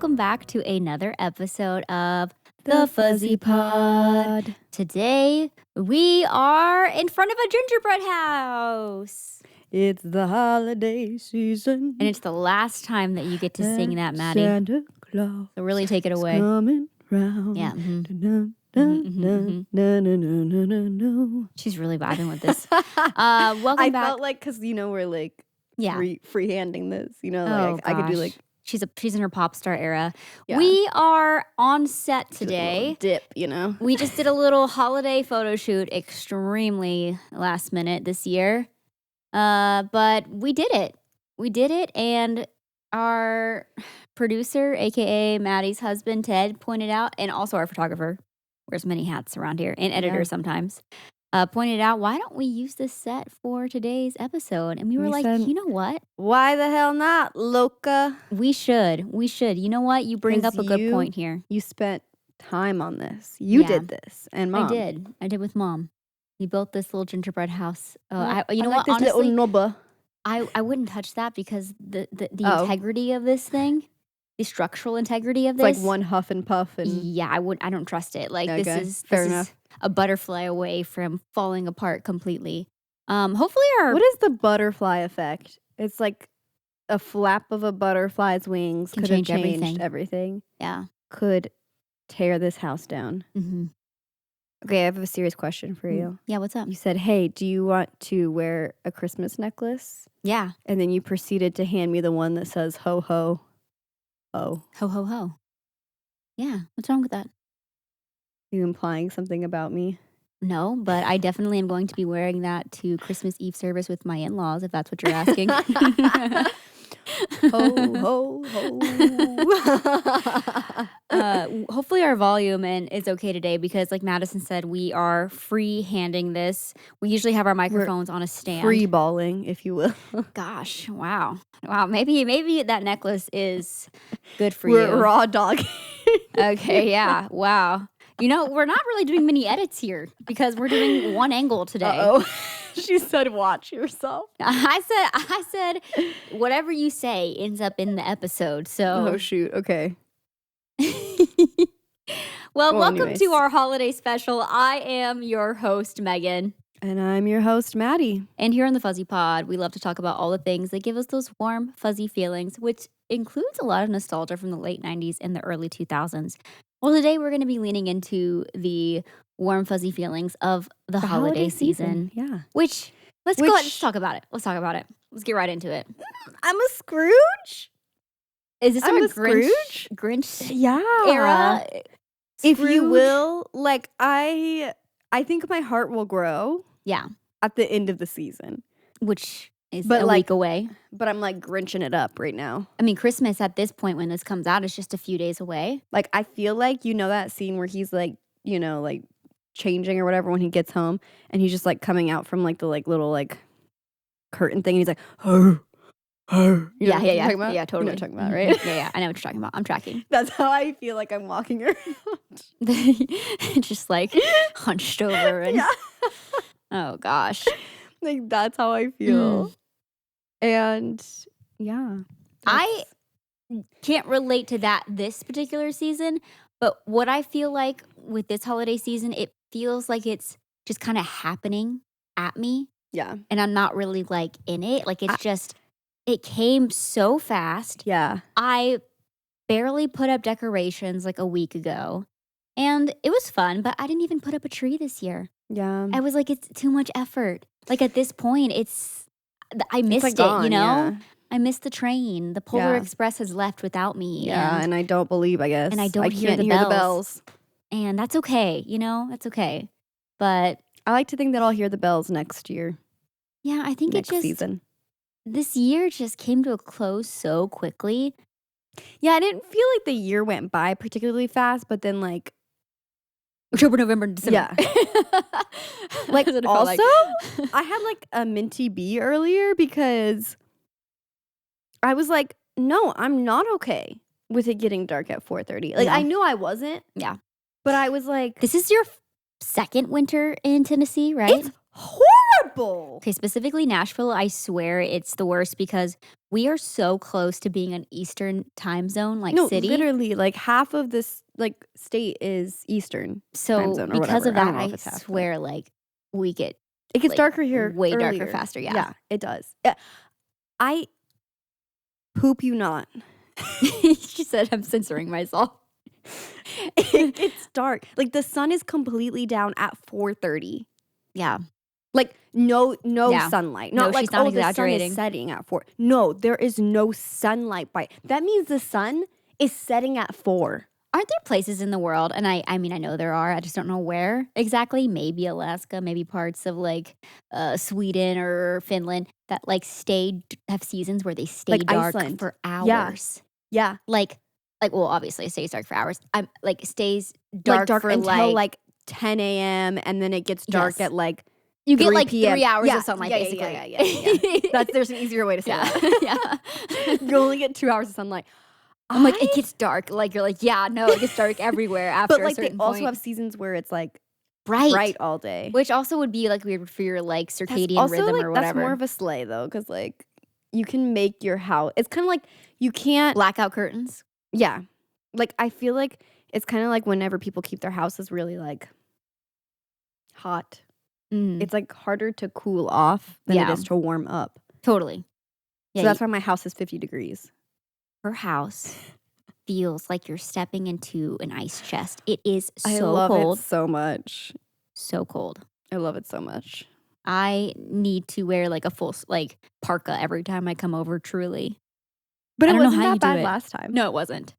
welcome back to another episode of The Fuzzy Pod. Today, we are in front of a gingerbread house. It's the holiday season. And it's the last time that you get to sing that, Maddie. Santa Claus So really take it away. coming round. Yeah. She's really vibing with this. Welcome back. I felt like, because, we're like Yeah. freehanding this, Oh, I could do gosh. like She's in her pop star era. Yeah. We are on set just a today. little dip, We just did a little holiday photo shoot, extremely last minute this year. But we did it. We did it, and our producer, aka Maddie's husband, Ted, pointed out, and also our photographer, wears many hats around here, and editor Yeah. sometimes, pointed out, why don't we use this set for today's episode? And we were We like, said- you know what? Why the hell not, Loca? We should. You know what? You bring up 'Cause a good you- point here. You spent time on this. You Yeah. did this, and Mom. I did with Mom. We built this little gingerbread house. You know I what? like this Honestly, little nubba. I wouldn't touch that because the Oh. integrity of this thing, the structural integrity of It's this. like one huff and puff, and Yeah, I don't trust it. Like Okay, this fair is enough. a butterfly away from falling apart completely. Hopefully what is the butterfly effect? It's like a flap of a butterfly's wings Can could have change changed everything. everything. yeah. Could tear this house down. Mm-hmm. Okay, I have a serious question for you. Yeah, what's up? You said, "Hey, do you want to wear a Christmas necklace?" Yeah. And then you proceeded to hand me the one that says "Ho ho ho." Ho ho ho. Yeah. What's wrong with that? You implying something about me? No, but I definitely am going to be wearing that to Christmas Eve service with my in-laws, if that's what you're asking. Ho ho ho. Hopefully our volume is okay today because, like Madison said, we are free-handing this. We usually have our microphones on a stand. Free balling, if you will. Gosh, wow. Maybe that necklace is good for We're you. raw dog. Okay, yeah, wow. We're not really doing many edits here because we're doing one angle today. Oh, she said, "Watch yourself." I said, whatever you say ends up in the episode. So, Oh shoot. Okay. well, welcome anyways. to our holiday special. I am your host, Megan. And I'm your host, Maddie. And here on the Fuzzy Pod, we love to talk about all the things that give us those warm, fuzzy feelings, which includes a lot of nostalgia from the late 90s and the early 2000s. Well, today we're going to be leaning into the warm, fuzzy feelings of the holiday season. Yeah. Which, let's go ahead and talk about it. Let's talk about it. Let's get right into it. I'm a Scrooge. Is this I'm our a Scrooge? Grinch Yeah. era? If you Scrooge? will, like I think my heart will grow Yeah, at the end of the season. which is But, a like, week away. But I'm like Grinching it up right now. I mean, Christmas at this point when this comes out is just a few days away. Like I feel like that scene where he's like, like changing or whatever when he gets home and he's just like coming out from like the like little like curtain thing and he's like, "Ho, ho." You know what I'm talking about? Yeah, totally. You know what I'm talking about, Mhm. right? Yeah, I know what you're talking about. I'm tracking. That's how I feel like I'm walking around. Just like hunched over and Yeah. oh gosh. Like that's how I feel. And yeah. I can't relate to that this particular season, but what I feel like with this holiday season, it feels like it's just kind of happening at me Yeah. and I'm not really like in it. Like it's just it came so fast. Yeah. I barely put up decorations like a week ago. And it was fun, but I didn't even put up a tree this year. Yeah. I was like, it's too much effort. Like at this point, I missed like it, gone, you know? yeah. I missed the train. The Polar Yeah. Express has left without me. Yeah, and I don't believe, I guess. and I don't hear can't the hear the bells. bells. And that's okay, that's okay. But I like to think that I'll hear the bells next year. yeah, I think next it just, season. this year just came to a close so quickly. Yeah, I didn't feel like the year went by particularly fast, but then like October, November, December. like That's what it felt also like. I had like a minty bee earlier because I was like, no, I'm not okay with it getting dark at 4:30. Like Yeah. I knew I wasn't. Yeah. But I was like, This is your second winter in Tennessee, right? it's horrible. horrible. Okay, specifically Nashville, I swear it's the worst because we are so close to being an Eastern time zone, like No, city. literally, like half of this like state is Eastern time So zone or because whatever. of I don't that, know if I it's half, but swear like we get it gets like, darker here way darker earlier. faster. Yeah. Yeah, it does. Yeah. I poop you not. She said I'm censoring myself. It gets dark. Like the sun is completely down at 4:30. Yeah. Like no Yeah. sunlight. No, Not like she's not the sun exaggerating. is setting at 4. No, there is no sunlight by. That means the sun is setting at 4. Aren't there places in the world, and I mean, I know there are, I just don't know where exactly, maybe Alaska, maybe parts of, like, Sweden or Finland that, like, have seasons where they stay Like dark Iceland. for Yeah. hours. Yeah. Like, well, obviously, it stays dark for hours. Like, it stays Like dark for, until like like 10 a.m. and then it gets dark Yes. at like you get, 3 like, p.m. 3 hours Yeah, of sunlight, yeah, basically. yeah. There's an easier way to say Yeah, that. yeah. You only get 2 hours of sunlight. I'm like, it gets dark. Like, you're like, yeah, no, it gets dark everywhere after But like a they certain also point. have seasons where it's like Right. bright all day. Which also would be like weird for your like That's circadian also rhythm like or whatever. that's more of a sleigh though, because like you can make your house. It's kind of like you can't. Blackout curtains. Yeah, like I feel like it's kind of like whenever people keep their houses really like hot, it's like harder to cool off than it Yeah. is to warm up. Totally. Yeah, So that's why my house is 50 degrees. her house feels like you're stepping into an ice chest. It is I so love cold. it so much. So cold. I love it so much. I need to wear like a full like parka every time I come over, truly. But I it don't know wasn't how that you do bad it. last time. No, it wasn't.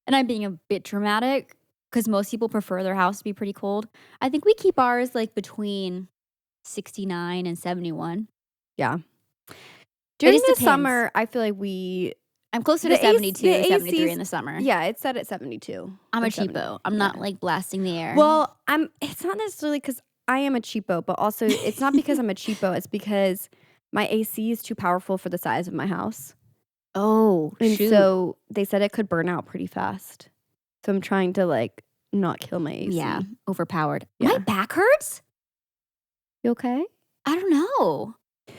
And I'm being a bit dramatic because most people prefer their house to be pretty cold. I think we keep ours like between 69 and 71. Yeah. During just the depends. summer, I feel like I'm closer The to 72 the to 73 ACs in the summer. yeah, it's set at 72. I'm a or 70. cheapo. I'm not like blasting the air. Well, it's not necessarily because I am a cheapo, but also it's not because I'm a cheapo. It's because my AC is too powerful for the size of my house. Oh, And shoot. so they said it could burn out pretty fast. So I'm trying to like not kill my AC. Yeah, overpowered. Yeah. My back hurts? You okay? I don't know.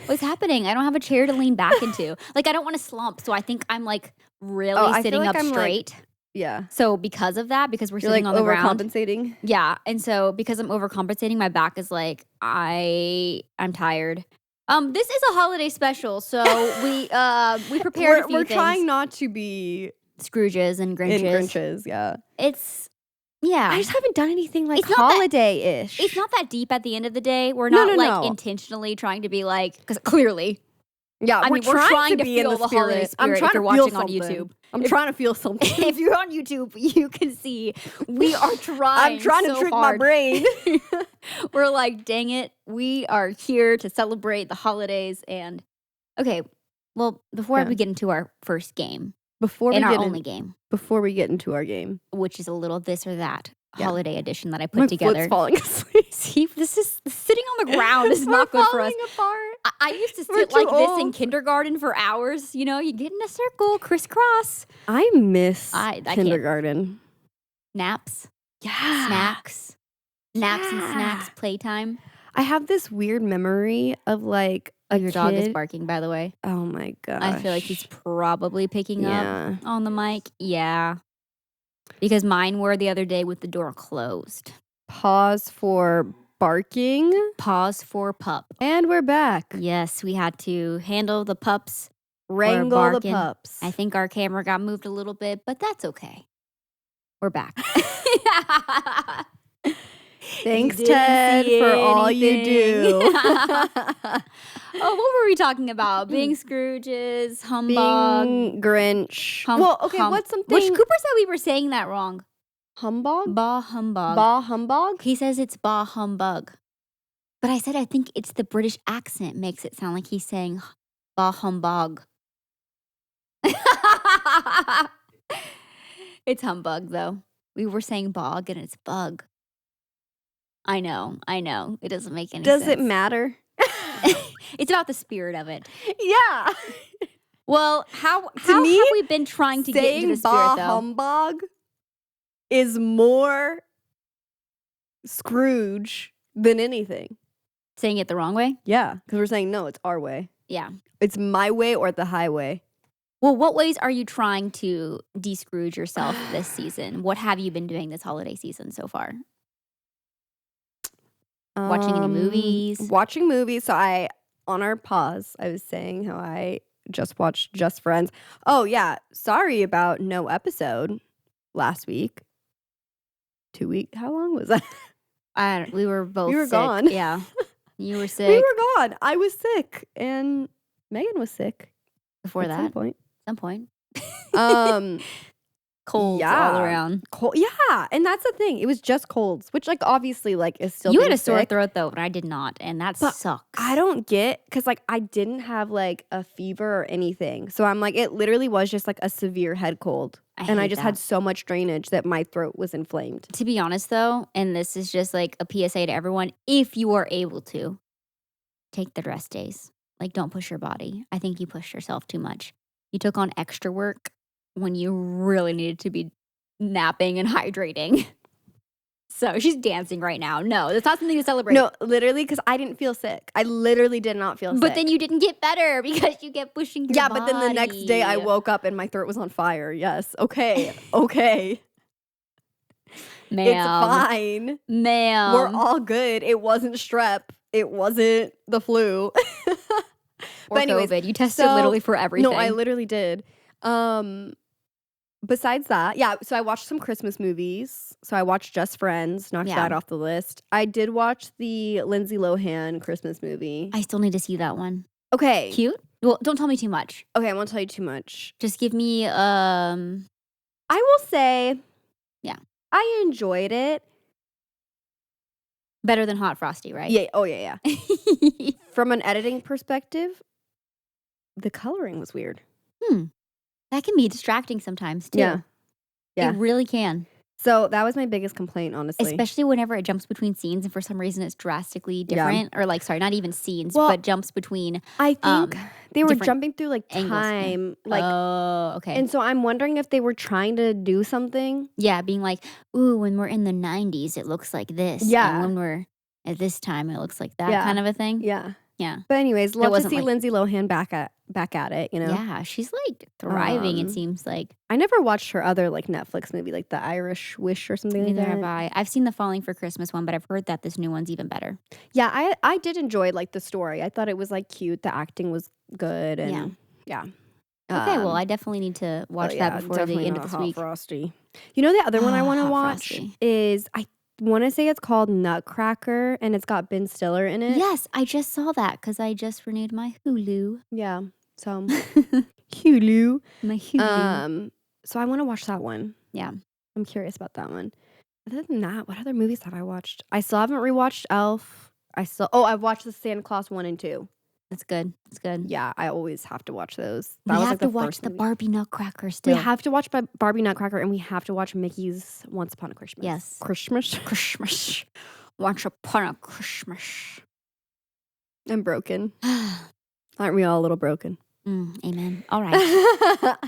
What's happening? I don't have a chair to lean back into. Like, I don't want to slump, so I think I'm like really I feel sitting like up I'm, like, straight. Yeah. So because of that, because we're You're sitting like on the ground. overcompensating. Yeah, and so because I'm overcompensating, my back is like I'm tired. This is a holiday special, so we prepared a few We're things. trying not to be Scrooges and Grinches. in Grinches, yeah. Yeah. I just haven't done anything like It's not that- holiday-ish. It's not that deep at the end of the day. We're No, not no, like no. intentionally trying to be like, because clearly, Yeah, I mean, we're trying to be in feel the holiday spirit. I'm spirit trying if you're to feel watching on something. YouTube. I'm trying to feel something. If you're on YouTube, you can see we are trying. I'm trying so to trick hard. my brain. We're like, dang it, we are here to celebrate the holidays. And okay, well, before Yeah. we get into our first game, Before we and our get only game, before we get into our game, which is a little this or that Yeah. holiday edition that I put my together. foot's falling asleep. See, this is sitting on the ground is not good for us. Falling apart. I used to We're sit like too this in old. kindergarten for hours. You know, you get in a circle, crisscross. I miss I can't. kindergarten. Naps, Yeah. snacks, naps and Yeah. snacks, playtime. I have this weird memory of like a Your dog is kid- barking, by the way. Oh my gosh. I feel like he's probably picking Yeah. up on the mic. Yeah. Because mine were the other day with the door closed. Pause for barking. Pause for pup. And we're back. Yes, we had to handle the pups. Wrangle the barking. pups. I think our camera got moved a little bit, but that's okay. We're back. Thanks, You didn't Ted, see for all you anything. do. Oh, what were we talking about? Being Scrooges, humbug. Being Grinch. hum- well, okay, hum- what's something? Which Cooper said we were saying that wrong. Humbug? Bah humbug. Bah humbug? He says it's bah humbug. But I said I think it's the British accent makes it sound like he's saying bah humbug. It's humbug though. We were saying bog and it's bug. I know. It doesn't make any sense. Does it matter? It's about the spirit of it. Yeah. Well, how have me, we been trying to get into the Saying bah spirit though? humbug is more Scrooge than anything. Saying it the wrong way? Yeah, because we're saying, no, it's our way. Yeah. It's my way or the highway. Well, what ways are you trying to de-Scrooge yourself this season? What have you been doing this holiday season so far? Watching any movies? Watching movies. So on our pause, I was saying how I just watched Just Friends. Oh, yeah. Sorry about no episode last week. 2 weeks. How long was that? We were both We were sick. gone. Yeah. You were sick. We were gone. I was sick. And Megan was sick. Before at that? Some point. Colds all around. Yeah, and that's the thing. It was just colds, which like obviously like is still. You being had a sore sick. throat though, but I did not, and that sucks. I don't get because like I didn't have like a fever or anything, so I'm like it literally was just like a severe head cold, and I just had so much drainage that my throat was inflamed. To be honest though, and this is just like a PSA to everyone: if you are able to, take the rest days. Like don't push your body. I think you pushed yourself too much. You took on extra work when you really needed to be napping and hydrating. So she's dancing right now. No, that's not something to celebrate. No, literally, because I didn't feel sick. I literally did not feel sick. But then you didn't get better because you kept pushing your body. But then the next day I woke up and my throat was on fire. Yes. Okay. Okay. Ma'am. It's fine. Ma'am. We're all good. It wasn't strep. It wasn't the flu. Or anyways, COVID. You tested literally for everything. No, I literally did. Besides that, yeah, so I watched some Christmas movies. So I watched Just Friends, knocked that off the list. I did watch the Lindsay Lohan Christmas movie. I still need to see that one. Okay. Cute? Well, don't tell me too much. Okay, I won't tell you too much. Just give me I will say I enjoyed it. Better than Hot Frosty, right? Yeah. Oh, yeah. From an editing perspective, the coloring was weird. That can be distracting sometimes, too. Yeah. It really can. So that was my biggest complaint, honestly. Especially whenever it jumps between scenes and for some reason it's drastically different. Or like, sorry, not even scenes, but jumps between I think they were jumping through like angles. time. Like, oh, okay. And so I'm wondering if they were trying to do something. Yeah, being like, ooh, when we're in the 90s, it looks like this. Yeah. And when we're at this time, it looks like that kind of a thing. Yeah. Yeah. But anyways, love to see Lindsay Lohan back at it, you know? Yeah, she's like thriving, it seems like. I never watched her other like Netflix movie, like The Irish Wish or something like that. Neither have I. I've seen the Falling for Christmas one, but I've heard that this new one's even better. Yeah, I did enjoy like the story. I thought it was like cute. The acting was good. And yeah. Okay, well, I definitely need to watch that before the end of this week. Frosty. You know, the other one I want to watch is, I want to say it's called Nutcracker, and it's got Ben Stiller in it. Yes, I just saw that because I just renewed my Hulu. Yeah, so Hulu. My Hulu. So I want to watch that one. Yeah. I'm curious about that one. Other than that, what other movies have I watched? I still haven't rewatched Elf. I've watched the Santa Claus 1 and 2. That's good. It's good. Yeah, I always have to watch those. We have to watch the Barbie Nutcracker still. We have to watch Barbie Nutcracker, and we have to watch Mickey's Once Upon a Christmas. Yes. Christmas. Once Upon a Christmas. I'm broken. Aren't we all a little broken? Amen. All right.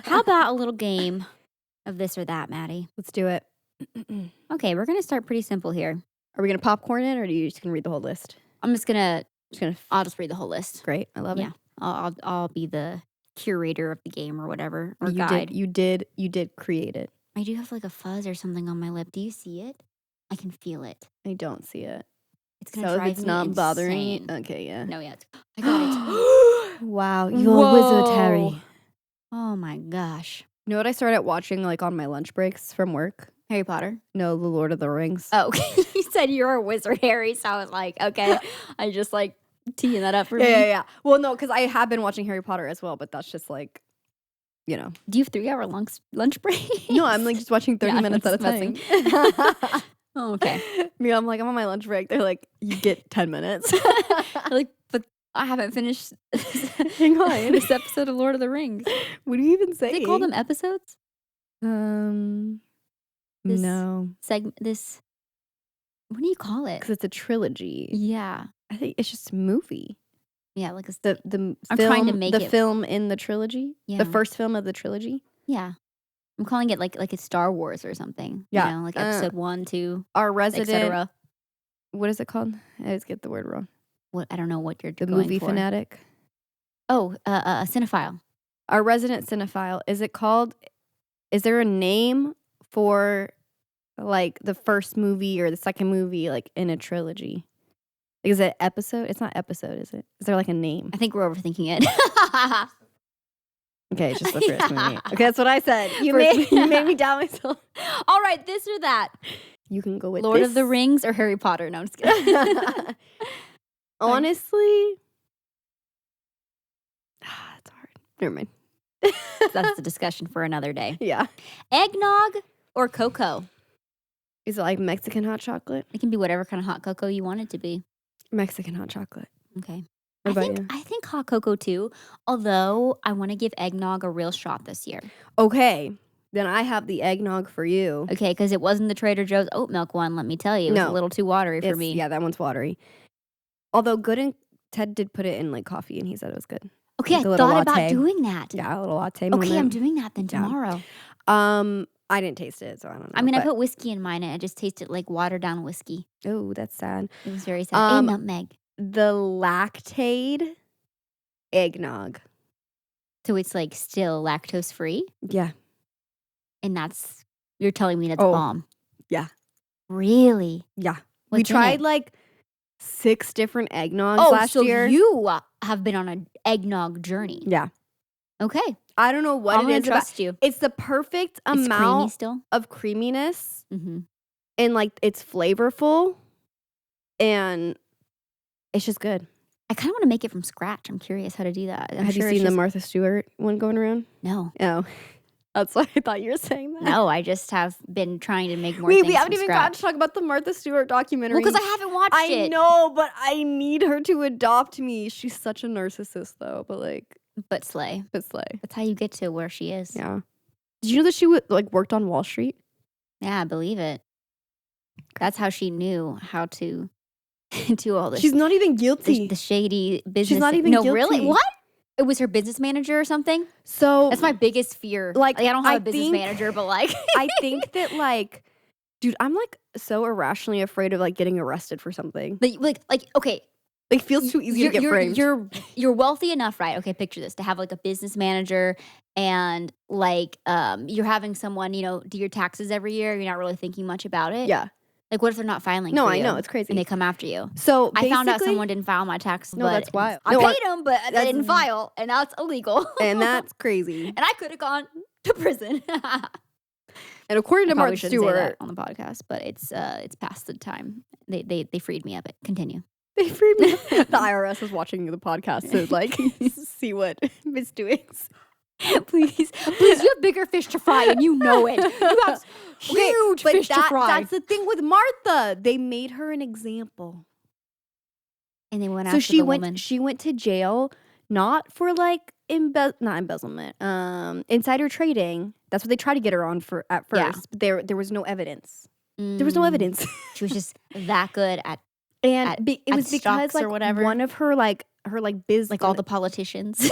How about a little game of this or that, Maddie? Let's do it. Okay, we're going to start pretty simple here. Are we going to popcorn it, or are you just going to read the whole list? I'm just going to... I'll just read the whole list. Great. I love it. Yeah. I'll be the curator of the game or whatever. Or you guide. You did create it. I do have like a fuzz or something on my lip. Do you see it? I can feel it. I don't see it. It's gonna drive it's me not insane. bothering you. Okay, yeah. No, yeah. I got it. Wow, you're a wizard, Harry. Oh my gosh. You know what I started watching like on my lunch breaks from work? Harry Potter? No, The Lord of the Rings. Oh, you said you're a wizard, Harry, so I was like, okay. I just like teeing that up for me. Yeah. Well, no, because I have been watching Harry Potter as well, but that's just like, you know. Do you have 3-hour lunch break? No, I'm like just watching 30 minutes at a time. Oh, okay. Me, I'm like, I'm on my lunch break. They're like, you get 10 minutes. Like, but I haven't finished Hang on. this episode of Lord of the Rings. What do you even say? Do they call them episodes? No. This, what do you call it? Because it's a trilogy. Yeah. I think it's just a movie. Yeah, like I'm trying to make it film in the trilogy. Yeah. The first film of the trilogy. Yeah. I'm calling it like a Star Wars or something. Yeah. You know, like episode 1, 2, our resident, etc. what is it called? I always get the word wrong. What I don't know what you're The going movie for. fanatic. Oh, a cinephile. Our resident cinephile. Is there a name for like the first movie or the second movie like in a trilogy? Is it episode? It's not episode, is it? Is there like a name? I think we're overthinking it. Okay, it's just the first movie. Okay, that's what I said. You First- made me doubt myself. All right, this or that. You can go with Lord this. of the Rings or Harry Potter? No, I'm just kidding. Honestly, it's hard. Never mind. That's the discussion for another day. Yeah. Eggnog or cocoa? Is it like Mexican hot chocolate? It can be whatever kind of hot cocoa you want it to be. Mexican hot chocolate. Okay. What about you? I think hot cocoa too, although I want to give eggnog a real shot this year. Okay. Then I have the eggnog for you. Okay, because it wasn't the Trader Joe's oat milk one, let me tell you. It was a little too watery for me. Yeah, that one's watery. Although Good and Ted did put it in like coffee and he said it was good. Okay, like I a little thought latte. about doing that. Yeah, a little latte Okay, moment. I'm doing that then Yeah. tomorrow. I didn't taste it, so I don't know. I mean, I put whiskey in mine and it just tasted like watered down whiskey. Oh, that's sad. It was very sad. And nutmeg. The Lactaid eggnog. So it's like still lactose free? Yeah. And you're telling me that's Oh, bomb. yeah. Really? Yeah. What's We in tried it? like 6 different eggnogs last so year. you have been on an eggnog journey. Yeah. Okay. I don't know what I'm it gonna is trust you. It's the perfect It's creamy amount still. of creaminess Mm-hmm. and like it's flavorful and it's just good. I kind of want to make it from scratch. I'm curious how to do that. Have you seen the Martha Stewart one going around? No. Oh. That's why I thought you were saying that. No, I just have been trying to make more Wait, things we haven't from even gotten scratch. to talk about the Martha Stewart documentary. Well, because I haven't watched it. I know, but I need her to adopt me. She's such a narcissist though, But slay. slay. That's how you get to where she is. Yeah. Did you know that she worked on Wall Street? Yeah, I believe it. That's how she knew how to do all this. She's not even guilty. the shady business. not even No, really? guilty. What? It was her business manager or something? So That's my biggest fear. Like, I don't have I a business think- manager, but like I think that dude, I'm so irrationally afraid of getting arrested for something. like okay, It feels too easy to get framed. You're wealthy enough, right? Okay, picture this, to have like a business manager and you're having someone, do your taxes every year. You're not really thinking much about it. Yeah. Like what if they're not filing No, for I you know, it's crazy. and they come after you? So I found out basically- someone didn't file my taxes. No, but that's wild. I No, paid them, but they that's- didn't file, and that's illegal. and that's crazy. and I could have gone to prison. And according to Probably Martha shouldn't say that Stewart, on the podcast, but it's past the time. They freed me of it. Continue. they freed me. The IRS is watching the podcast to see what Miss doings. please, you have bigger fish to fry, and you know it. You have huge but fish to fry. That's the thing with Martha. They made her an example. And they went So after she the went. woman. She went to jail not for not embezzlement, insider trading. That's what they tried to get her on for at first. Yeah. But there was no evidence. There was no evidence. She was just that good at And it at was because stocks or whatever. one of her business, like all the politicians.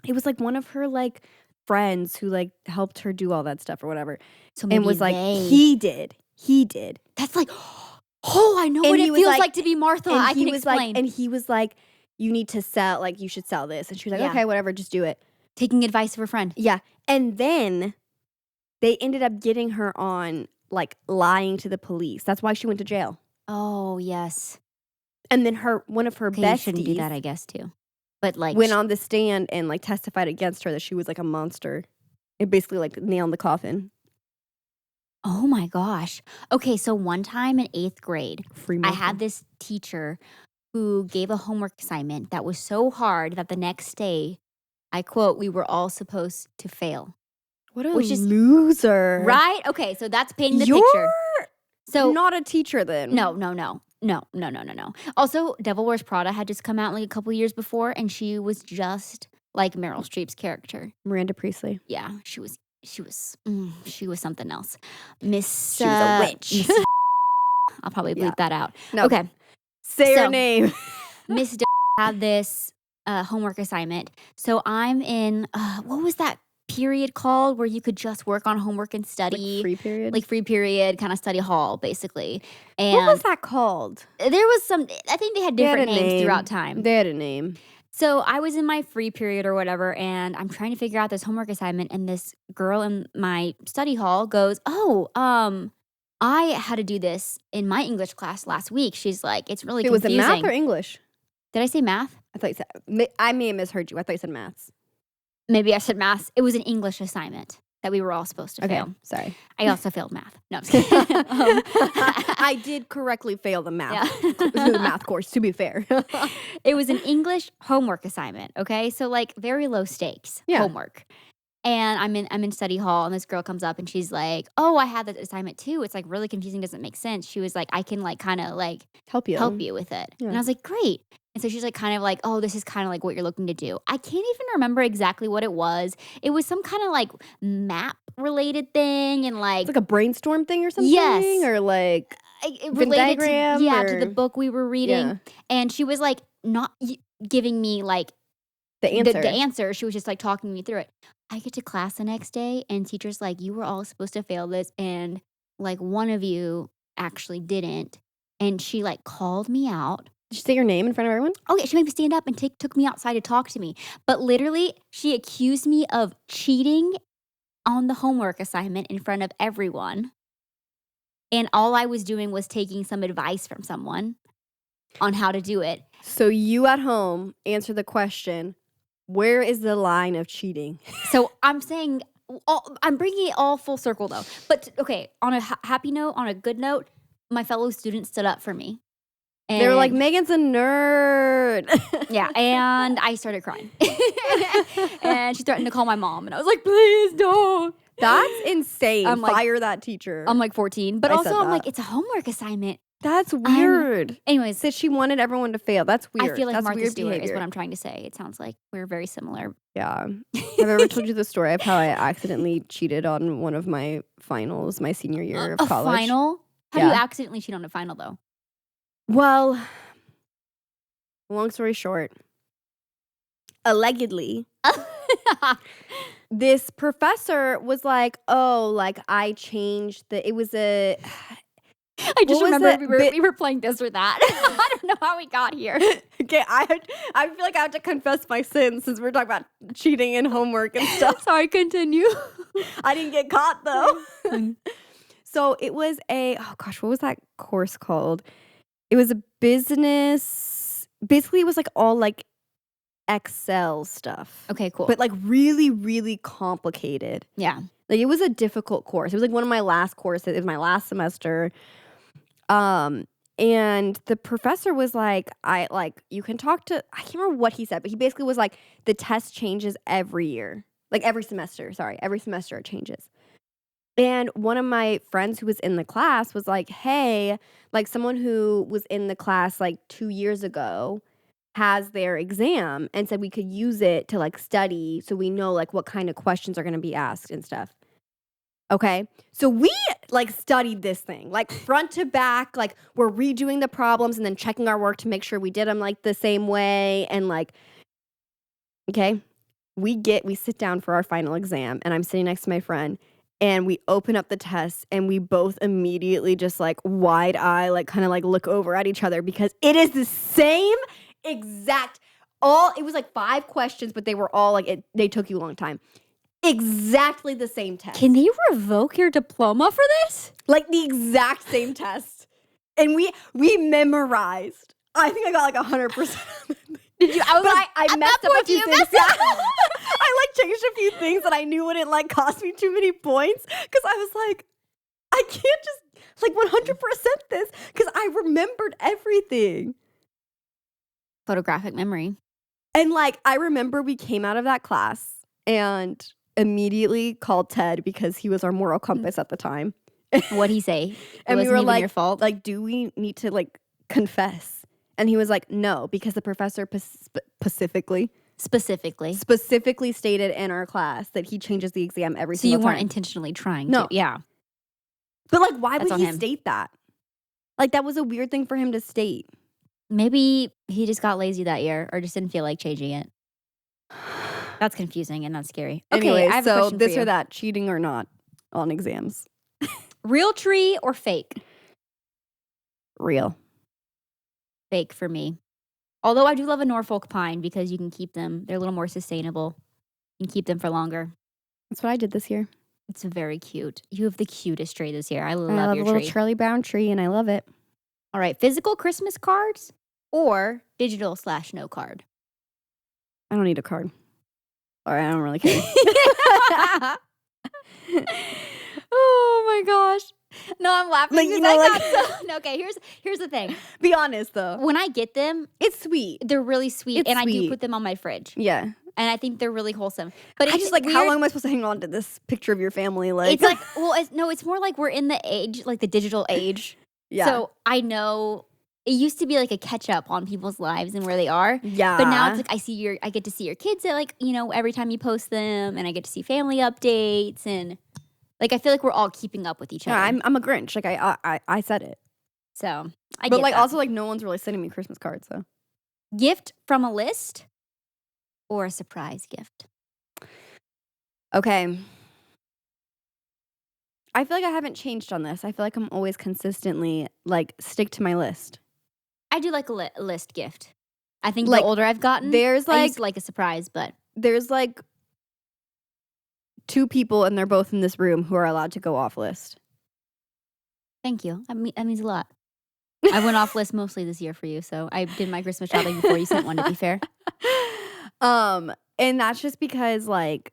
it was one of her friends who helped her do all that stuff or whatever, So maybe and was they, he did. That's like, oh, I know And what he it was feels like- like to be Martha. And I he can was explain. and he was you need to sell, you should sell this, and she was like, Yeah. okay, whatever, just do it. Taking advice of her friend. Yeah, and then they ended up getting her on lying to the police. That's why she went to jail. Oh yes. And then one of her Okay, you shouldn't do besties that, I guess too. But went on the stand and testified against her that she was a monster. It basically nailed the coffin. oh my gosh. Okay, so one time in 8th grade, Free I had this teacher who gave a homework assignment that was so hard that the next day, I quote, we were all supposed to fail. What a which is- loser. Right? Okay, so that's painting the You're picture. So not a teacher then. no. Also, Devil Wears Prada had just come out a couple years before, and she was just like Meryl Streep's character. Miranda Priestley. Yeah, she was something else. Miss. She was a witch. Miss I'll probably bleep Yeah. that out. No. Okay, Say her So- name. Miss had this homework assignment. So I'm in what was that period called where you could just work on homework and study? Like free period? Like free period, kind of study hall, basically. What was And that called? there was some, I think they had They had different a names name. throughout time. They had a name. So I was in my free period or whatever, and I'm trying to figure out this homework assignment, and this girl in my study hall goes, "Oh, I had to do this in my English class last week." She's like, "It's really It was confusing." it math or English? Did I say math? I thought you said. I may have misheard you. I thought you said maths. Maybe I said math. It was an English assignment that we were all supposed to Okay, fail. sorry. I also failed math. No, I'm just kidding. I did correctly fail the math the math course, to be fair. It was an English homework assignment, okay? So like very low stakes homework. And I'm in study hall, and this girl comes up and she's like, "Oh, I had that assignment too. It's like really confusing, doesn't make sense." She was like, "I can like kind of like help you with it." Yeah. And I was like, "Great." And so she's like kind of like, "Oh, this is kind of like what you're looking to do." I can't even remember exactly what it was. It was some kind of like map related thing, and like It's like a brainstorm thing or something? Yes. Or like it Venn related to diagram to the or- book we were reading. Yeah. And she was like not giving me like the answer. the answer. She was just like talking me through it. I get to class the next day, and teacher's like, "You were all supposed to fail this, and like one of you actually didn't." And she like called me out. Did you say your name in front of everyone? Oh yeah, she made me stand up and took me outside to talk to me. But literally, she accused me of cheating on the homework assignment in front of everyone. And all I was doing was taking some advice from someone on how to do it. So you at home answer the question, where is the line of cheating? So I'm saying, I'm bringing it all full circle though. But okay, on a happy note, on a good note, my fellow students stood up for me. And They were like, Megan's a nerd. yeah, and I started crying. And she threatened to call my mom, and I was like, "Please don't." That's insane. I'm like- Fire that teacher. I'm like 14, but I also said I'm that. like, it's a homework assignment. That's weird. Anyways, Said she wanted everyone to fail. That's weird. I feel like That's Martha weird Stewart is behavior. what I'm trying to say. It sounds like we're very similar. Yeah. Have I ever told you the story of how I accidentally cheated on one of my finals my senior year of A college? final? How do you Yeah. accidentally cheat on a final though? Well, long story short, allegedly, this professor was like, "Oh, like I changed the." It was a. I just What was remember it? we were playing this or that. I don't know how we got here. Okay, I feel like I have to confess my sins since we're talking about cheating and homework and stuff. Sorry, continue. I didn't get caught though. So it was oh gosh, what was that course called? It was a business. Basically, it was like all like Excel stuff. Okay, cool. But like really, really complicated. yeah. Like it was a difficult course. It was like one of my last courses. It was my last semester. And the professor was like, you can talk to, I can't remember what he said, but he basically was like, the test changes every year. Like every semester it changes. And one of my friends who was in the class was like, hey, like someone who was in the class like 2 years ago has their exam and said we could use it to like study so we know like what kind of questions are going to be asked and stuff. Okay. So we like studied this thing like front to back, like we're redoing the problems and then checking our work to make sure we did them like the same way. And like, okay, we sit down for our final exam and I'm sitting next to my friend and we open up the test and we both immediately just like wide eye, like kind of like look over at each other because it is the same exact it was like 5 questions, but they were all like they took you a long time. Exactly the same test. Can they revoke your diploma for this? Like the exact same test. And we memorized. I think I got like 100%. Did you? I messed up a few things. Messed Yeah. up. I like changed a few things and I knew wouldn't like cost me too many points because I was like, I can't just like 100% this because I remembered everything. Photographic memory. And like I remember we came out of that class and immediately called Ted because he was our moral compass at the time. What'd he say? It And we wasn't were even like, your fault. like, do we need to like confess? And he was like, no, because the professor specifically stated in our class that he changes the exam every So single you time. weren't intentionally trying No. to. Yeah. But like, why That's would on he him. state that? Like, that was a weird thing for him to state. Maybe he just got lazy that year or just didn't feel like changing it. That's confusing and that's scary. Okay, Anyway, I have a so question for this or you. that, cheating or not on exams. Real tree or fake? Real. Fake for me. Although I do love a Norfolk pine because you can keep them. They're a little more sustainable. You can keep them for longer. That's what I did this year. It's very cute. You have the cutest tree this year. I I love love a your little tree. Charlie Brown tree, and I love it. All right, physical Christmas cards or digital/no card? I don't need a card. All right, I don't really care. Oh my gosh. No, I'm laughing Like, because you know, I like- got so. No, okay, here's the thing. Be honest, though. When I get them, It's sweet. they're really sweet, It's and I do sweet. put them on my fridge, Yeah. and I think they're really wholesome. But I it's just like, weird. how long am I supposed to hang on to this picture of your family? Like, It's like, well, it's more like we're in the age, like the digital age. yeah. So I know it used to be like a catch up on people's lives and where they are. Yeah. But now it's like I get to see your kids at like, every time you post them, and I get to see family updates, and like I feel like we're all keeping up with each other. Yeah, I'm a Grinch. Like, I said it. So I But get like, that. also, like, no one's really sending me Christmas cards, so. Gift from a list or a surprise gift? Okay. I feel like I haven't changed on this. I feel like I'm always consistently, like, stick to my list. I do like a list gift. I think Like, the older I've gotten, there's, I like- used to like a surprise, but There's, like, 2 people, and they're both in this room who are allowed to go off list. thank you. That means a lot. I went off list mostly this year for you, so I did my Christmas shopping before you sent one, to be fair. And that's just because, like,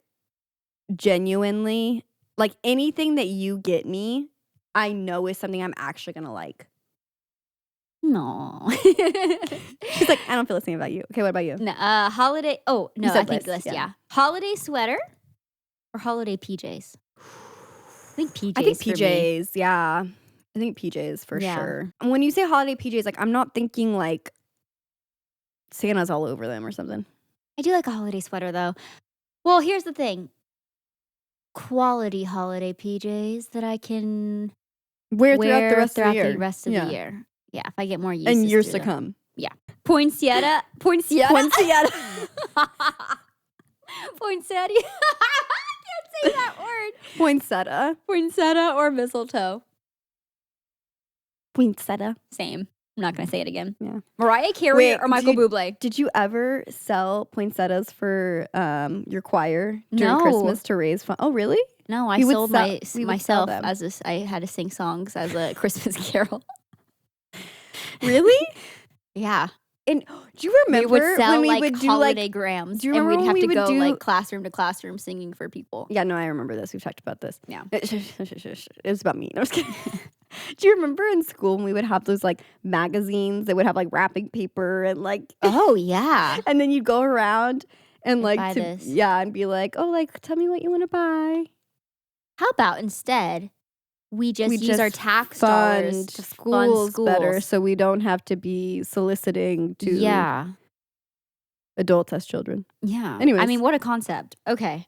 genuinely, like, anything that you get me, I know is something I'm actually gonna like. No. She's like, I don't feel the same about you. Okay, what about you? No, holiday. Oh, no, said I think list, list, yeah. yeah. Holiday sweater or holiday PJs? I think PJs. I think for me. PJs, yeah. I think PJs for Yeah. sure. And when you say holiday PJs, like, I'm not thinking like Santa's all over them or something. I do like a holiday sweater, though. Well, here's the thing. Quality holiday PJs that I can Wear wear throughout the rest of the year. the year. Yeah, if I get more uses And years to them. come. Poinsettia. Poinsettia. Poinsettia. Poinsettia. I can't say that word. Poinsettia. Poinsettia or mistletoe. Poinsettia. Same. I'm not going to say it again. Yeah. Mariah Carey Wait, or Michael Bublé? Did you ever sell poinsettias for your choir during No. Christmas to raise funds? Oh, really? No, I We would sold sell- we would sell myself them. as I had to sing songs as a Christmas carol. Really? Yeah. And do you remember we would sell when we like would do holiday like? grams, do you and remember we'd have when to we would go do- like classroom to classroom singing for people. Yeah, no, I remember this. We've talked about this. Yeah. It was about me. No, I was kidding. Do you remember in school when we would have those like magazines that would have like wrapping paper and like Oh yeah. and then you'd go around and like buy to this. and be like, oh, like tell me what you want to buy. How about instead we just We use our just tax dollars Fund to schools fund better, schools? so we don't have to be soliciting to Yeah. adults as children. Yeah. I Anyways. mean, what a concept. Okay.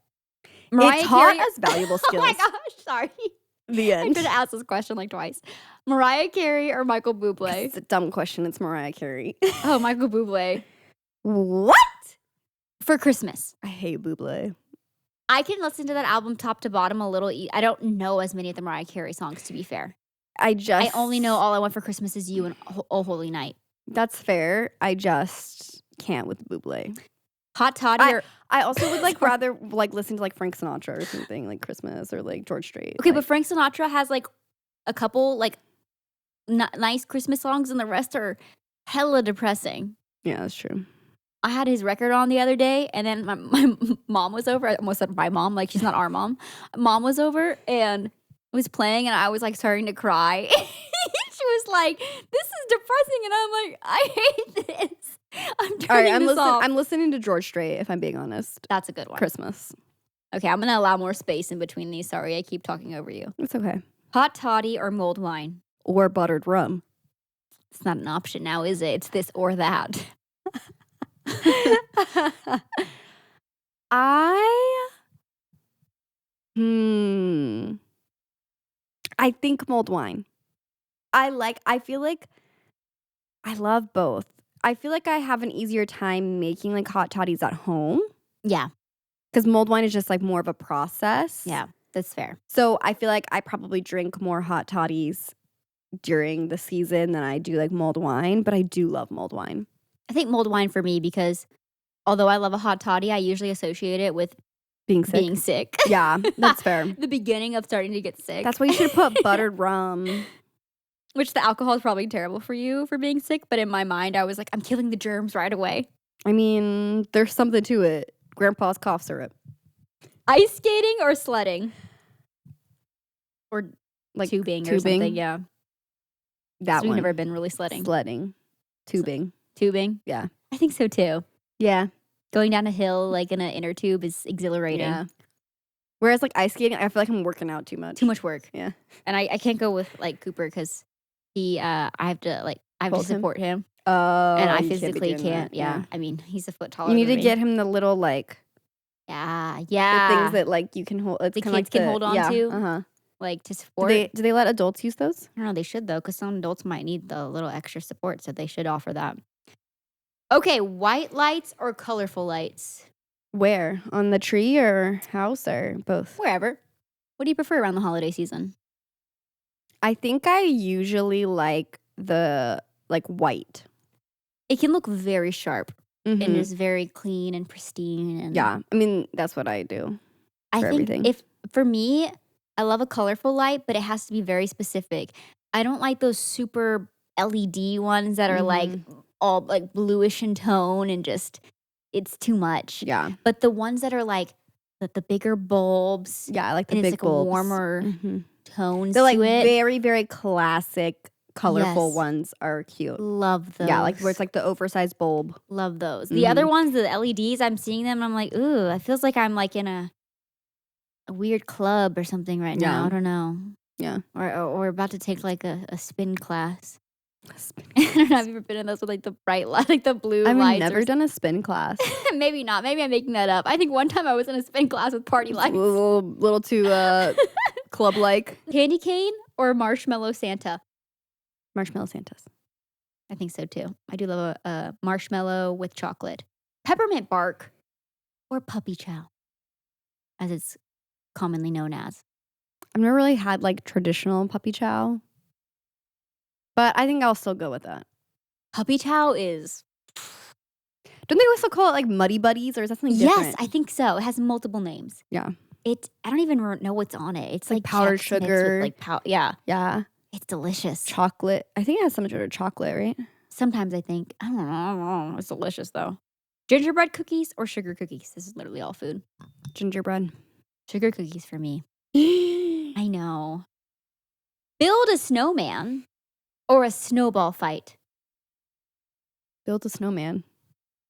It's taught Carey- as valuable Oh my skills. gosh, sorry. The I end. could have asked this question like twice. Mariah Carey or Michael Bublé? It's a dumb question. It's Mariah Carey. Oh, Michael Bublé. What? For Christmas. I hate Bublé. I can listen to that album top to bottom a little. I don't know as many of the Mariah Carey songs, to be fair. I only know All I Want for Christmas Is You and Oh Holy Night. That's fair. I just can't with Bublé. Hot Toddy or I also would like rather like listen to like Frank Sinatra or something like Christmas or like George Strait. okay, like, but Frank Sinatra has like a couple like nice Christmas songs, and the rest are hella depressing. yeah, that's true. I had his record on the other day, and then my mom was over. I almost said my mom, like she's not our mom. Mom was over and was playing, and I was like starting to cry. She was like, "This is depressing," and I'm like, "I hate this." I'm turning this off. I'm listening to George Strait, if I'm being honest. That's a good one. Christmas. Okay, I'm gonna allow more space in between these. Sorry, I keep talking over you. It's okay. Hot toddy or mulled wine? Or buttered rum. It's not an option now, is it? It's this or that. I think mulled wine. I feel like I love both. I feel like I have an easier time making like hot toddies at home. Yeah. Because mulled wine is just like more of a process. Yeah, that's fair. So I feel like I probably drink more hot toddies during the season than I do like mulled wine, but I do love mulled wine. I think mulled wine for me because although I love a hot toddy, I usually associate it with Being sick. sick. Yeah, that's fair. The beginning of starting to get sick. That's why you should put buttered rum. Which the alcohol is probably terrible for you for being sick, but in my mind, I was like, I'm killing the germs right away. I mean, there's something to it. Grandpa's cough syrup. Ice skating or sledding? Or Like tubing or something, yeah. That We've one. never been really sledding. Sledding. Tubing. Tubing? Yeah. I think so too. Yeah. Going down a hill like in an inner tube is exhilarating. Yeah. Whereas like ice skating, I feel like I'm working out too much. Too much work. Yeah. And I can't go with like Cooper because I have to Hold him? support him. Oh, And I you physically be doing can't. that. Yeah. I mean, he's a foot taller You need than to me. get him the little like Yeah. the Yeah. things that like you can hold. It's The kinda kids like can hold on yeah, to? Uh-huh. Like to Do support. they let adults use those? I don't know. They should though, because some adults might need the little extra support, so they should offer that. Okay, white lights or colorful lights? Where? On the tree or house or both? Wherever. What do you prefer around the holiday season? I think I usually like the like white. It can look very sharp and Mhm. is very clean and pristine. And Yeah. I mean, that's what I do. I for think everything. if for me, I love a colorful light, but it has to be very specific. I don't like those super LED ones that are like all like bluish in tone and just it's too much. Yeah. But the ones that are like the bigger bulbs Yeah, I like the and it's big like bulbs. a warmer Mhm. tones They're like to it. very, very classic, colorful Yes. ones are cute. Love those. Yeah, like where it's like the oversized bulb. Love those. The other ones, the LEDs, I'm seeing them and I'm like, ooh, it feels like I'm like in a weird club or something right now. Yeah. I don't know. Yeah. Or about to take like a spin class. I don't know. Have you ever been in those with like the bright light, like the blue I've lights? never done a spin class. Maybe not. Maybe I'm making that up. I think one time I was in a spin class with party It's a lights. little too club like. Candy cane or marshmallow Santa? Marshmallow Santas. I think so too. I do love a marshmallow with chocolate. Peppermint bark or puppy chow, as it's commonly known as. I've never really had like traditional puppy chow, but I think I'll still go with that. Puppy chow is Don't they also call it like Muddy Buddies, or is that something different? yes, I think so. It has multiple names. Yeah. I don't even know what's on it. It's like powdered Chex Mix with, sugar. like yeah, Yeah. it's delicious. Chocolate. I think it has some sort of chocolate, right? Sometimes I think I don't know. It's delicious though. Gingerbread cookies or sugar cookies? This is literally all food. Gingerbread. Sugar cookies for me. I know. Build a snowman or a snowball fight? Build a snowman.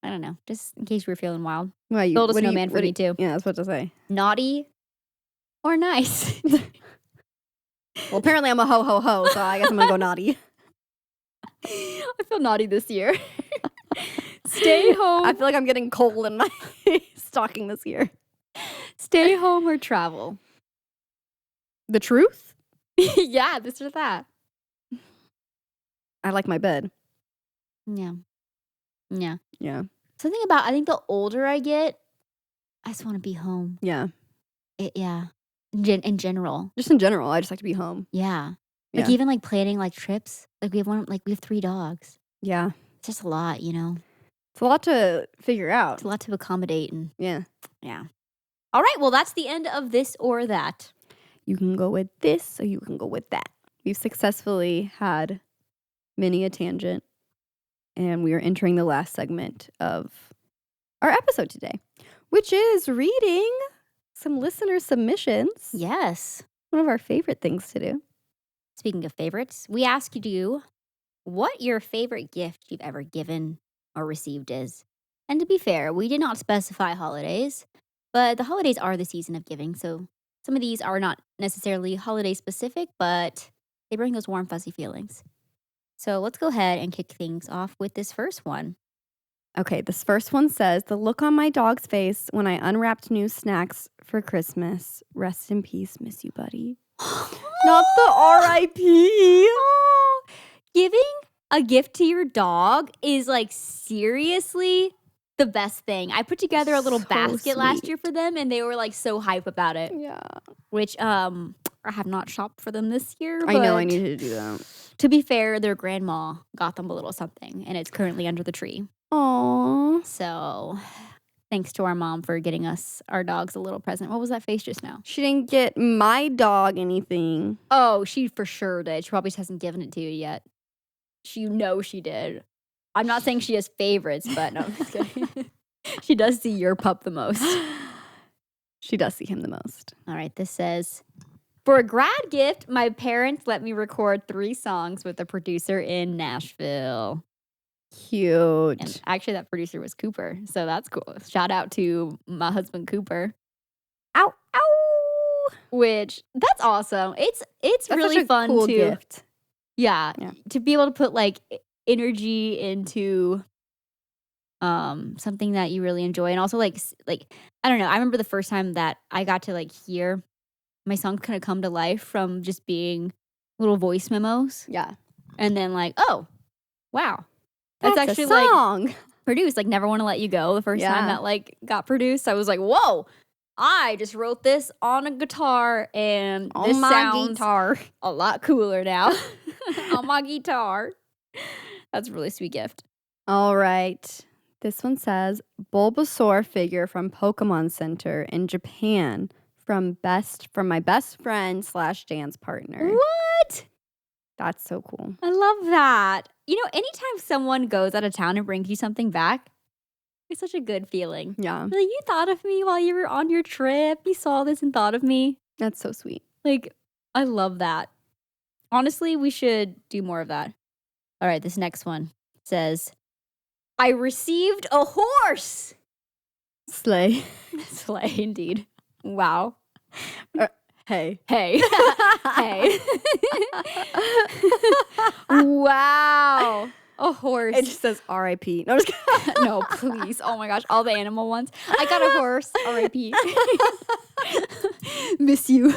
I don't know. Just in case we were feeling wild. Well, Build a snowman for me too. Yeah, that's what to say. Naughty or nice? Well, apparently I'm a ho ho ho, so I guess I'm gonna go naughty. I feel naughty this year. Stay home. I feel like I'm getting cold in my stocking this year. Stay home or travel? The truth? Yeah, this or that. I like my bed. Yeah. Yeah. Yeah. Something about, I think the older I get, I just want to be home. Yeah. Yeah. In general. Just in general, I just like to be home. Yeah. Like Yeah. even like planning like trips. Like we have 3 dogs. Yeah. It's just a lot, you know. It's a lot to figure out. It's a lot to accommodate and Yeah. yeah. All right, well that's the end of this or that. You can go with this or you can go with that. We've successfully had many a tangent, and we are entering the last segment of our episode today, which is reading some listener submissions. Yes. One of our favorite things to do. Speaking of favorites, we asked you what your favorite gift you've ever given or received is. And to be fair, we did not specify holidays, but the holidays are the season of giving, so some of these are not necessarily holiday specific, but they bring those warm, fuzzy feelings. So let's go ahead and kick things off with this first one. Okay, this first one says, the look on my dog's face when I unwrapped new snacks for Christmas. Rest in peace, miss you, buddy. Not the R.I.P. Giving a gift to your dog is like seriously the best thing. I put together a little So basket last year sweet. for them, and they were like so hype about it. Yeah. Which I have not shopped for them this year. I know I but needed to do that. To be fair, their grandma got them a little something, and it's currently under the tree. Aw. So thanks to our mom for getting us our dogs a little present. What was that face just now? She didn't get my dog anything. Oh, she for sure did. She probably just hasn't given it to you yet. She did. I'm not saying she has favorites, but no, I'm just kidding. She does see your pup the most. She does see him the most. All right, this says, for a grad gift, my parents let me record 3 songs with a producer in Nashville. Cute. And actually, that producer was Cooper, so that's cool. Shout out to my husband Cooper. Ow, ow. Which that's awesome. It's That's really such a fun cool to gift. Yeah, Yeah. to be able to put like energy into something that you really enjoy, and also like I don't know. I remember the first time that I got to like hear my songs kind of come to life from just being little voice memos, Yeah. and then like, oh wow, that's actually a like song. produced. Like Never Want to Let You Go, the first time Yeah. that like got produced, I was like, whoa, I just wrote this on a guitar, and On this my sounds guitar. a lot cooler now on my guitar. That's a really sweet gift. All right. This one says Bulbasaur figure from Pokemon Center in Japan from my best friend / dance partner. What? That's so cool. I love that. You know, anytime someone goes out of town and brings you something back, it's such a good feeling. Yeah. Like, you thought of me while you were on your trip. You saw this and thought of me. That's so sweet. Like, I love that. Honestly, we should do more of that. All right, this next one says, I received a horse. Slay. Slay, indeed. Wow. Hey. Hey. Hey. Wow. A horse. It just says R.I.P. No, I'm just kidding. No, please. Oh my gosh. All the animal ones. I got a horse. R.I.P. Miss you.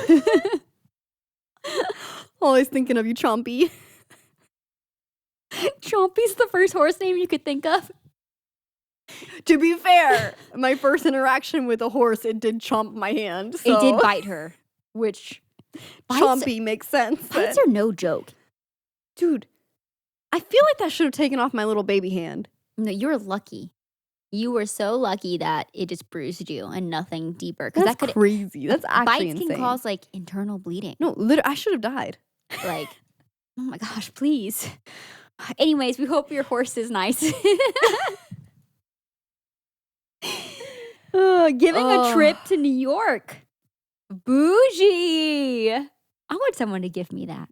Always thinking of you, Chompy. Chompy's the first horse name you could think of. To be fair, my first interaction with a horse, it did chomp my hand. So It did bite her, which Chompy makes sense. bites but- are no joke. Dude, I feel like that should have taken off my little baby hand. No, you're lucky. You were so lucky that it just bruised you and nothing deeper. Because That's that could crazy. That's actually bites insane. can cause like internal bleeding. No, literally, I should have died. Like, oh my gosh, please. Anyways, we hope your horse is nice. Giving a trip to New York. Bougie. I want someone to give me that.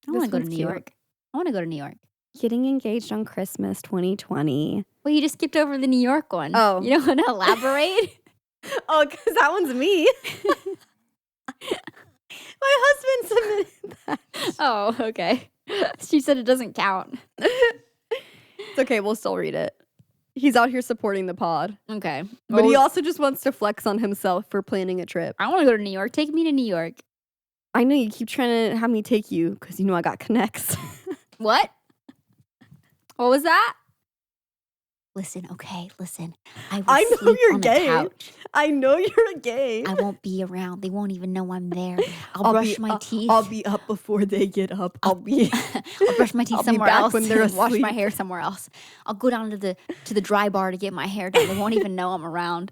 I want This to go to one's New cute. York. I want to go to New York. Getting engaged on Christmas 2020. Well, you just skipped over the New York one. Oh. You don't want to elaborate? Oh, because that one's me. My husband submitted that. Oh, okay. She said it doesn't count. It's okay, we'll still read it. He's out here supporting the pod. Okay. But he Well, also just wants to flex on himself for planning a trip. I want to go to New York. Take me to New York. I know you keep trying to have me take you because you know I got connects. What? What was that? Listen, okay, listen. I will I know sleep you're on the gay. couch. I know you're gay. I won't be around. They won't even know I'm there. I'll I'll brush be- my teeth. I'll be up before they get up. I'll be I'll brush my teeth I'll be somewhere back else when they're and wash my asleep. hair somewhere else. I'll go down to the dry bar to get my hair done. They won't even know I'm around.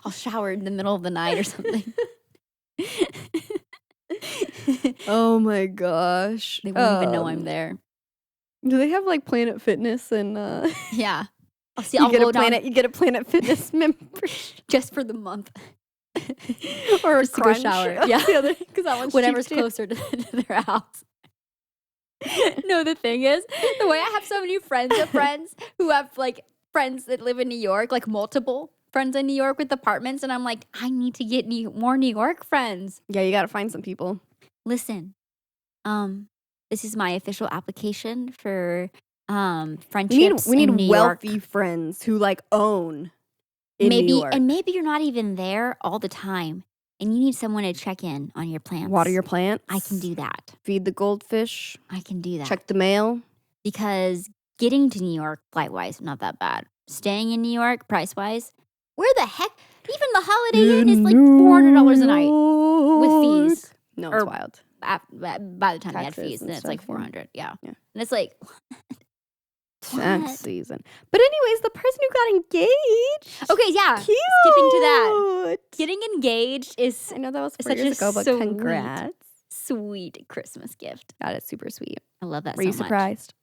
I'll shower in the middle of the night or something. Oh my gosh. They won't even know I'm there. Do they have like Planet Fitness and Yeah. I'll see. you I'll get go a down Planet you get a Planet Fitness membership just for the month. or a Just to go Crunch. shower. That's Yeah. the other because that one's Whatever's cheap too. closer to their house. No, the thing is, the way I have so many friends of friends who have like friends that live in New York, like multiple friends in New York with apartments, and I'm like, I need to get more New York friends. Yeah, you gotta find some people. Listen, this is my official application for We friendships need in New wealthy York. friends who like own in New Maybe York. and maybe you're not even there all the time, and you need someone to check in on your plants. Water your plants. I can do that. Feed the goldfish. I can do that Check the mail. because Getting to New York, flight-wise, not that bad. Staying in New York, price-wise, where the heck? Even the Holiday Inn is like $400 a night with fees. No, it's Or wild. By the time you add Taxes fees, and then it's like stuff, yeah. 400. Yeah. Yeah. And it's like, Tax what? season. But anyways, the person who got engaged. Okay, yeah. Cute. Skipping to that. Getting engaged is I know that was 4 such years a ago, but sweet, congrats. sweet Christmas gift. That is super sweet. I love that Were so you much. surprised?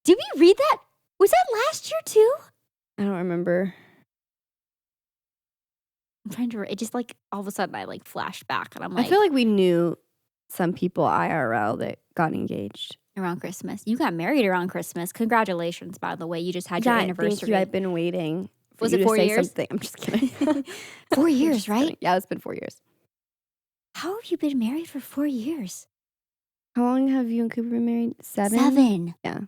Did we read that? Was that last year too? I don't remember. I'm trying to. It just like all of a sudden I like flashed back and I'm like, I feel like we knew some people IRL that got engaged. around Christmas. You got married around Christmas. Congratulations, by the way. You just had your anniversary. Thank you. I've been waiting for Was you it to 4 say years? something. I'm just kidding. 4 years, Just right? kidding. Yeah, it's been 4 years. How have you been married for 4 years? How long have you and Cooper been married? 7? 7. Yeah.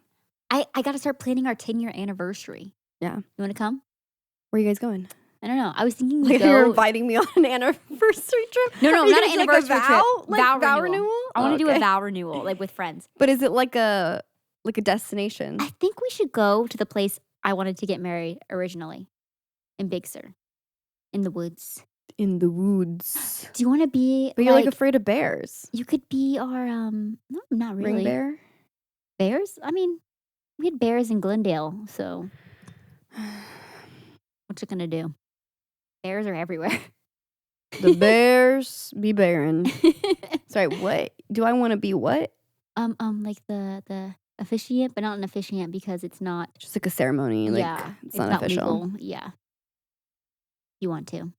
I got to start planning our 10-year anniversary. Yeah. You want to come? Where are you guys going? I don't know. I was thinking we Like go. you're inviting me on an anniversary trip? No, Are you not gonna an do, like, a anniversary trip. vow? Like vow renewal? I want to do Okay. a vow renewal, like with friends. But is it like a destination? I think we should go to the place I wanted to get married originally, in Big Sur, in the woods. In the woods. Do you want to be? But you're like afraid of bears. You could be our no, not really. Ring bear? Bears? I mean, we had bears in Glendale, so what's it gonna do? Bears are everywhere. The bears be bearing. Sorry, what? Do I want to be what? Like the officiant, but not an officiant because it's not. Just like a ceremony. Like, Yeah, it's not official. legal. Yeah, you want to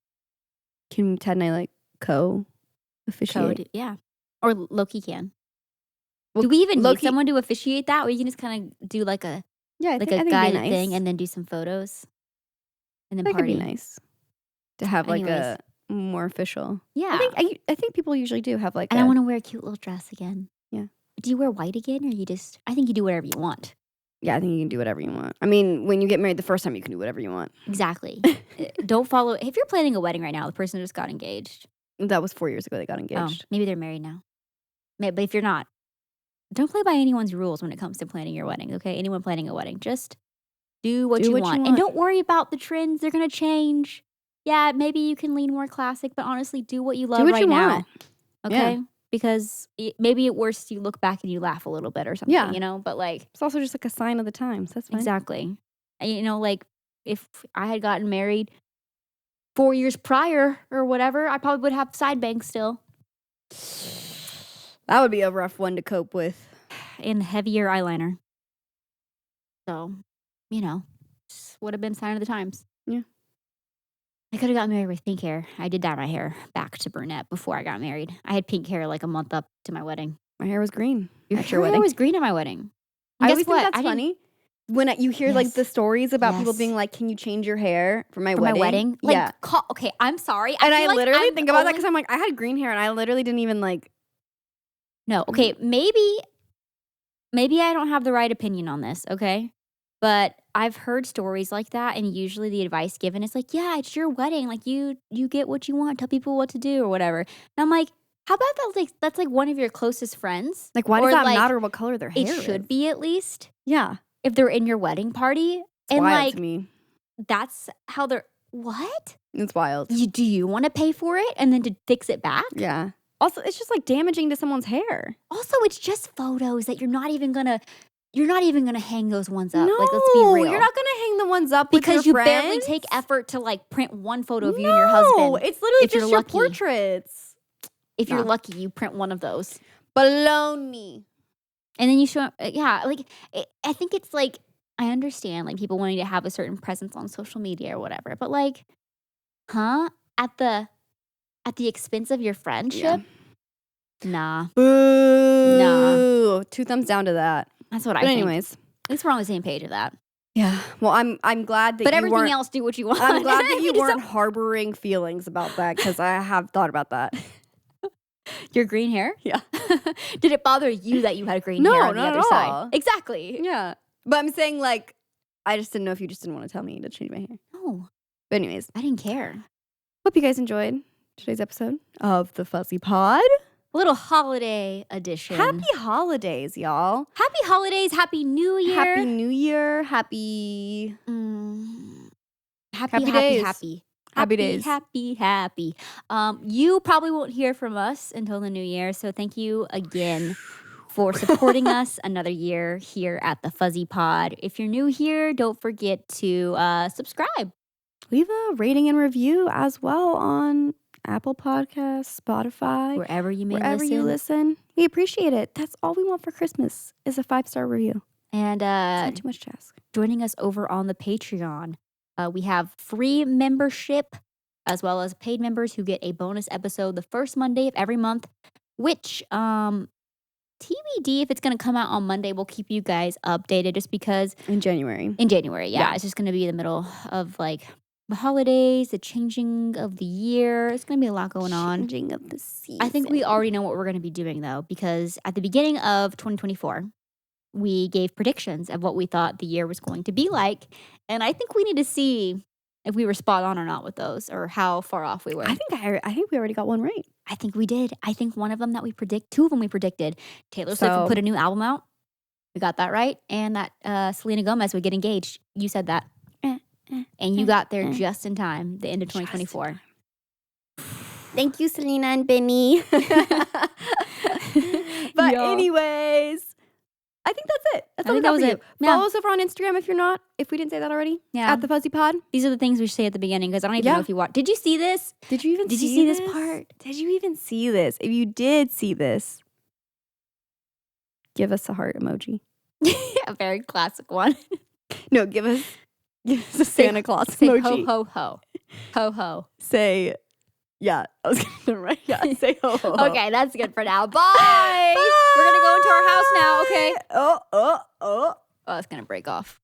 Can Ted and I like co-officiate? code? Yeah, or Loki can. Well, Do we even need Loki- someone to officiate that? Or you can just kind of do like a Yeah, I like think, a I think it'd be guided nice. thing and then do some photos, and then That could party. be nice to have like Anyways. a more official. Yeah, I think people usually do have like. and I want to wear a cute little dress again. Yeah. Do you wear white again, or you just? I think you do whatever you want. Yeah, I think you can do whatever you want. I mean, when you get married the first time, you can do whatever you want. Exactly. Don't follow. If you're planning a wedding right now, the person just got engaged. That was 4 years ago. They got Oh, engaged. maybe they're married now. But if you're not, don't play by anyone's rules when it comes to planning your wedding. Okay, anyone planning a wedding, just do what you want, and don't worry about the trends. They're gonna change. Yeah, maybe you can lean more classic, but honestly, do what you love what right you now. want. Okay, Yeah. because maybe at worst you look back and you laugh a little bit or something. Yeah. You know, but like It's also just like a sign of the times. That's fine. exactly. And, you know, like if I had gotten married 4 years prior or whatever, I probably would have side bangs still That would be a rough one to cope with. and heavier eyeliner. So, you know, would have been sign of the times. Yeah. I could have gotten married with pink hair. I did dye my hair back to brunette before I got married. I had pink hair like a month up to my wedding. My hair was green. Your at your hair wedding. was green at my wedding. And I guess always think what? that's I didn't- funny when you hear like Yes. the stories about people Yes. being like, "Can you change your hair for my For wedding?" my wedding? Like, Yeah. okay, I'm sorry. And I feel like literally I'm think about that only- because I'm like, I had green hair and I literally didn't even like. No, okay, maybe I don't have the right opinion on this, okay? But I've heard stories like that, and usually the advice given is like, yeah, it's your wedding. Like you get what you want, tell people what to do or whatever. And I'm like, how about that's like one of your closest friends? Like, why Or, does that like, matter what color their hair It is? should be at least Yeah. if they're in your wedding party. It's And wild like to me. that's how they're what? It's wild. Do you want to pay for it and then to fix it back? Yeah. Also, it's just like damaging to someone's hair. Also, it's just photos that you're not even gonna hang those ones up. No, Like, let's be real. you're not gonna hang the ones up with because your you barely friends. take effort to like print one photo of you and your husband. No, it's literally if you're just your lucky. portraits. If you're Nah. lucky, you print one of those, Baloney. and then you show. Yeah, like I think it's like I understand like people wanting to have a certain presence on social media or whatever, but like, at the expense of your friendship. Nah, Boo. 2 thumbs down to that. that's what I But think. anyways, At least we're on the same page of that. yeah. Well, I'm glad that But you everything weren't. else, do what you want. I'm glad that you Just weren't harboring feelings about that because I have thought about that. your green hair? Yeah. Did it bother you that you had green No, hair on the not other at side? all. Exactly. Yeah. But I'm saying like, I just didn't know if you just didn't want to tell me to change my hair. No, But anyways, I didn't care. hope you guys enjoyed today's episode of the Fuzzy Pod. A little holiday edition. Happy holidays, y'all. Happy holidays. Happy New Year. Happy New Year. Happy Happy days. Happy days. Happy. You probably won't hear from us until the new year. So thank you again for supporting us another year here at the Fuzzy Pod. If you're new here, don't forget to subscribe. Leave a rating and review as well on Apple Podcasts, Spotify, Wherever you may wherever listen. you listen. We appreciate it. That's all we want for Christmas is a 5-star review. And It's not too much to ask. joining us over on the Patreon. We have free membership as well as paid members who get a bonus episode the first Monday of every month, which TBD if it's going to come out on Monday. We'll keep you guys updated just because In January. Yeah. It's just going to be the middle of like the holidays, the changing of the year. It's going to be a lot going on. Changing of the season. I think we already know what we're going to be doing though, because at the beginning of 2024, we gave predictions of what we thought the year was going to be like. And I think we need to see if we were spot on or not with those or how far off we were. I think we already got one right. I think we did. I think one of them that two of them we predicted. Taylor Swift would put a new album out. We got that right. And that Selena Gomez would get engaged. You said that. And you got there just in time, the end of 2024. Thank you, Selena and Benny. But anyways, I think that's it. That's all we got for you. Follow us over on Instagram if you're not, if we didn't say that already. Yeah. At the Fuzzy Pod. These are the things we should say at the beginning because I don't even know if you watched. Did you see this? Did you even see this part? Did you even see this? If you did see this, give us a heart emoji. A very classic one. No, give us a Santa Claus emoji. Say ho, ho, ho. Ho, ho. Say, yeah, I was going to write, say ho, ho, ho. Okay, that's good for now. Bye. We're going to go into our house now, okay? Oh, Oh, it's going to break off.